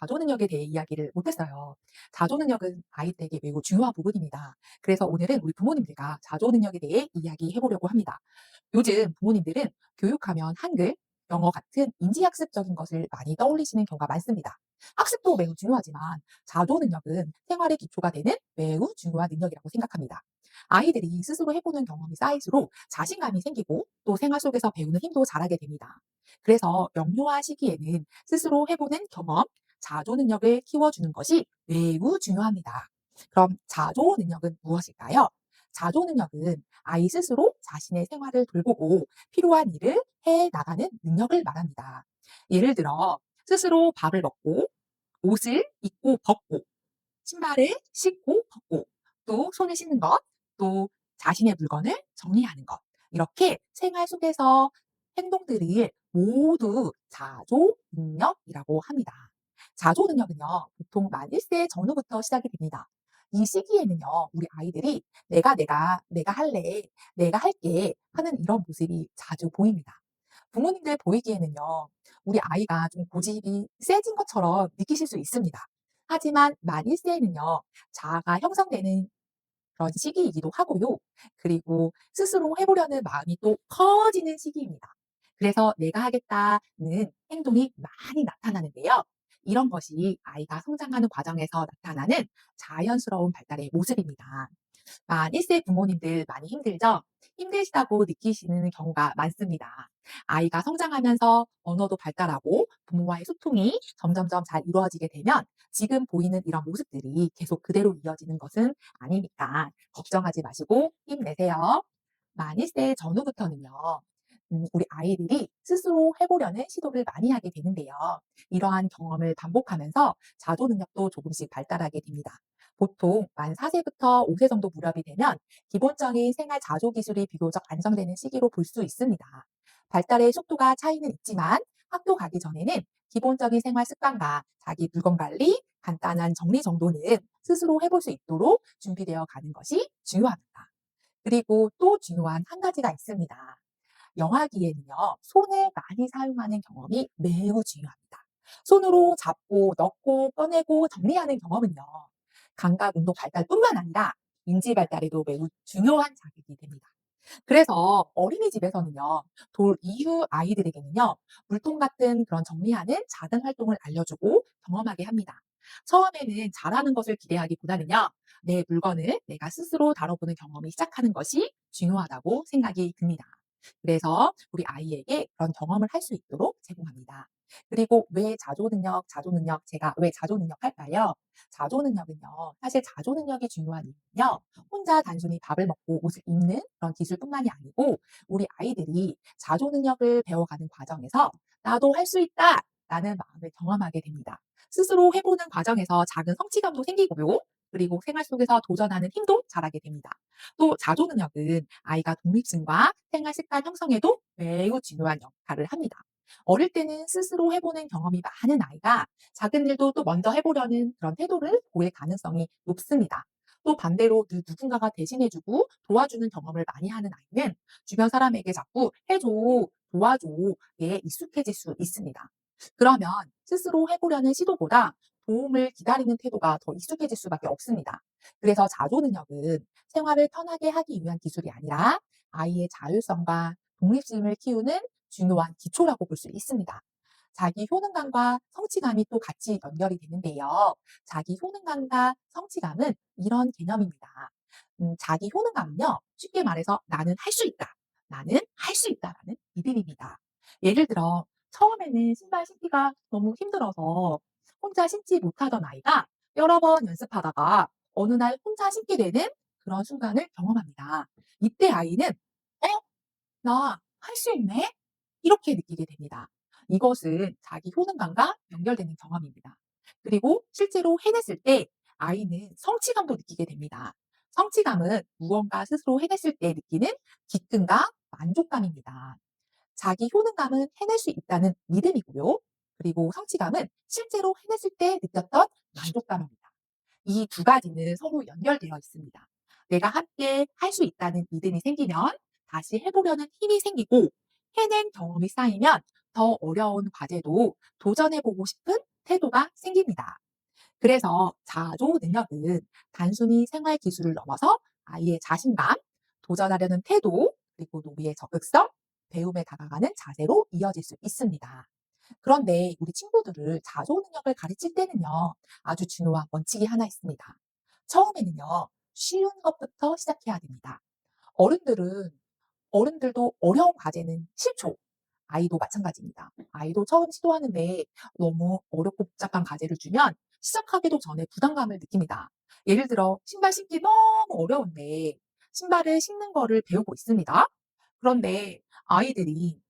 자조 능력에 대해 이야기를 못했어요. 자조 능력은 아이들에게 매우 중요한 부분입니다. 그래서 오늘은 우리 부모님들과 자조 능력에 대해 이야기해 보려고 합니다. 요즘 부모님들은 교육하면 한글, 영어 같은 인지학습적인 것을 많이 떠올리시는 경우가 많습니다. 학습도 매우 중요하지만 자조 능력은 생활의 기초가 되는 매우 중요한 능력이라고 생각합니다. 아이들이 스스로 해보는 경험이 쌓일수록 자신감이 생기고 또 생활 속에서 배우는 힘도 자라게 됩니다. 그래서 영유아 시기에는 스스로 해보는 경험, 자조 능력을 키워주는 것이 매우 중요합니다. 그럼 자조 능력은 무엇일까요? 자조 능력은 아이 스스로 자신의 생활을 돌보고 필요한 일을 해 나가는 능력을 말합니다. 예를 들어 스스로 밥을 먹고 옷을 입고 벗고 신발을 신고 벗고 또 손을 씻는 것, 또 자신의 물건을 정리하는 것. 이렇게 생활 속에서 행동들을 모두 자조 능력이라고 합니다. 자조 능력은요, 보통 만 1세 전후부터 시작이 됩니다. 이 시기에는요, 우리 아이들이 내가 할래, 내가 할게 하는 이런 모습이 자주 보입니다. 부모님들 보이기에는요, 우리 아이가 좀 고집이 세진 것처럼 느끼실 수 있습니다. 하지만 만 1세에는요, 자아가 형성되는 그런 시기이기도 하고요. 그리고 스스로 해보려는 마음이 또 커지는 시기입니다. 그래서 내가 하겠다는 행동이 많이 나타나는데요. 이런 것이 아이가 성장하는 과정에서 나타나는 자연스러운 발달의 모습입니다. 만 1세 부모님들 많이 힘들죠? 힘드시다고 느끼시는 경우가 많습니다. 아이가 성장하면서 언어도 발달하고 부모와의 소통이 점점점 잘 이루어지게 되면 지금 보이는 이런 모습들이 계속 그대로 이어지는 것은 아니니까 걱정하지 마시고 힘내세요. 만 1세 전후부터는요. 우리 아이들이 스스로 해보려는 시도를 많이 하게 되는데요. 이러한 경험을 반복하면서 자조 능력도 조금씩 발달하게 됩니다. 보통 만 4세부터 5세 정도 무렵이 되면 기본적인 생활 자조 기술이 비교적 안정되는 시기로 볼 수 있습니다. 발달의 속도가 차이는 있지만 학교 가기 전에는 기본적인 생활 습관과 자기 물건 관리, 간단한 정리 정도는 스스로 해볼 수 있도록 준비되어 가는 것이 중요합니다. 그리고 또 중요한 한 가지가 있습니다. 영아기에는요, 손을 많이 사용하는 경험이 매우 중요합니다. 손으로 잡고, 넣고, 꺼내고, 정리하는 경험은요, 감각 운동 발달뿐만 아니라 인지 발달에도 매우 중요한 자극이 됩니다. 그래서 어린이집에서는요, 돌 이후 아이들에게는요, 물통 같은 그런 정리하는 작은 활동을 알려주고 경험하게 합니다. 처음에는 잘하는 것을 기대하기보다는요, 내 물건을 내가 스스로 다뤄보는 경험이 시작하는 것이 중요하다고 생각이 듭니다. 그래서 우리 아이에게 그런 경험을 할 수 있도록 제공합니다. 그리고 왜 자조 능력, 제가 왜 자조 능력 할까요? 자조 능력은요, 사실 자조 능력이 중요한 이유는요, 혼자 단순히 밥을 먹고 옷을 입는 그런 기술뿐만이 아니고 우리 아이들이 자조 능력을 배워가는 과정에서 나도 할 수 있다! 라는 마음을 경험하게 됩니다. 스스로 해보는 과정에서 작은 성취감도 생기고요. 그리고 생활 속에서 도전하는 힘도 자라게 됩니다. 또 자조 능력은 아이가 독립심과 생활 습관 형성에도 매우 중요한 역할을 합니다. 어릴 때는 스스로 해보는 경험이 많은 아이가 작은 일도 또 먼저 해보려는 그런 태도를 보일 가능성이 높습니다. 또 반대로 누군가가 대신해주고 도와주는 경험을 많이 하는 아이는 주변 사람에게 자꾸 해줘, 도와줘에 익숙해질 수 있습니다. 그러면 스스로 해보려는 시도보다 도움을 기다리는 태도가 더 익숙해질 수밖에 없습니다. 그래서 자조 능력은 생활을 편하게 하기 위한 기술이 아니라 아이의 자율성과 독립심을 키우는 중요한 기초라고 볼 수 있습니다. 자기 효능감과 성취감이 또 같이 연결이 되는데요. 자기 효능감과 성취감은 이런 개념입니다. 자기 효능감은요, 쉽게 말해서 나는 할 수 있다. 나는 할 수 있다라는 믿음입니다. 예를 들어, 처음에는 신발 신기가 너무 힘들어서 혼자 신지 못하던 아이가 여러 번 연습하다가 어느 날 혼자 신게 되는 그런 순간을 경험합니다. 이때 아이는, 나 할 수 있네? 이렇게 느끼게 됩니다. 이것은 자기 효능감과 연결되는 경험입니다. 그리고 실제로 해냈을 때 아이는 성취감도 느끼게 됩니다. 성취감은 무언가 스스로 해냈을 때 느끼는 기쁨과 만족감입니다. 자기 효능감은 해낼 수 있다는 믿음이고요. 그리고 성취감은 실제로 해냈을 때 느꼈던 만족감입니다. 이 두 가지는 서로 연결되어 있습니다. 내가 함께 할 수 있다는 믿음이 생기면 다시 해보려는 힘이 생기고 해낸 경험이 쌓이면 더 어려운 과제도 도전해보고 싶은 태도가 생깁니다. 그래서 자조 능력은 단순히 생활 기술을 넘어서 아이의 자신감, 도전하려는 태도, 그리고 놀이의 적극성, 배움에 다가가는 자세로 이어질 수 있습니다. 그런데 우리 친구들을 자조 능력을 가르칠 때는요, 아주 중요한 원칙이 하나 있습니다. 처음에는요, 쉬운 것부터 시작해야 됩니다. 어른들은 어른들도 어려운 과제는 싫죠. 아이도 마찬가지입니다. 아이도 처음 시도하는데 너무 어렵고 복잡한 과제를 주면 시작하기도 전에 부담감을 느낍니다. 예를 들어 신발 신기 너무 어려운데 신발을 신는 거를 배우고 있습니다. 그런데 아이들이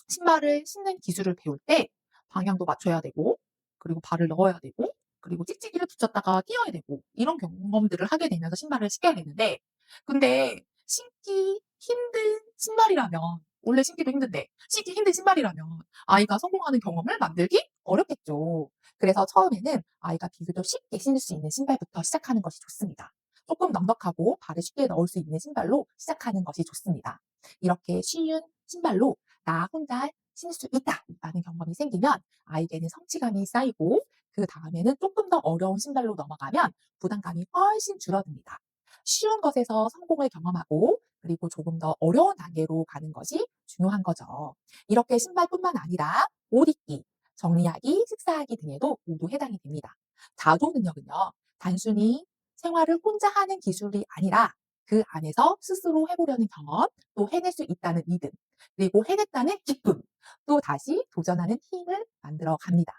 신발을 신는 기술을 배울 때 방향도 맞춰야 되고, 그리고 발을 넣어야 되고, 그리고 찍찍이를 붙였다가 띄어야 되고, 이런 경험들을 하게 되면서 신발을 신게 되는데, 근데 신기 힘든 신발이라면, 원래 신기도 힘든데 신기 힘든 신발이라면 아이가 성공하는 경험을 만들기 어렵겠죠. 그래서 처음에는 아이가 비교적 쉽게 신을 수 있는 신발부터 시작하는 것이 좋습니다. 조금 넉넉하고 발을 쉽게 넣을 수 있는 신발로 시작하는 것이 좋습니다. 이렇게 쉬운 신발로 나 혼자 신을 수 있다라는 경험이 생기면 아이에게는 성취감이 쌓이고, 그다음에는 조금 더 어려운 신발로 넘어가면 부담감이 훨씬 줄어듭니다. 쉬운 것에서 성공을 경험하고, 그리고 조금 더 어려운 단계로 가는 것이 중요한 거죠. 이렇게 신발뿐만 아니라 옷 입기, 정리하기, 식사하기 등에도 모두 해당이 됩니다. 자조 능력은요, 단순히 생활을 혼자 하는 기술이 아니라 그 안에서 스스로 해보려는 경험, 또 해낼 수 있다는 믿음, 그리고 해냈다는 기쁨, 또 다시 도전하는 힘을 만들어 갑니다.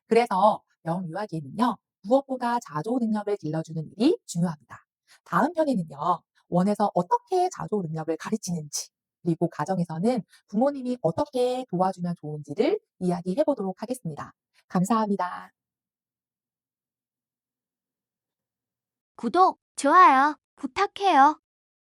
그래서 명유아기에는요, 무엇보다 자조 능력을 길러주는 일이 중요합니다. 다음 편에는요, 원에서 어떻게 자조 능력을 가르치는지, 그리고 가정에서는 부모님이 어떻게 도와주면 좋은지를 이야기해 보도록 하겠습니다. 감사합니다. 구독, 좋아요 부탁해요.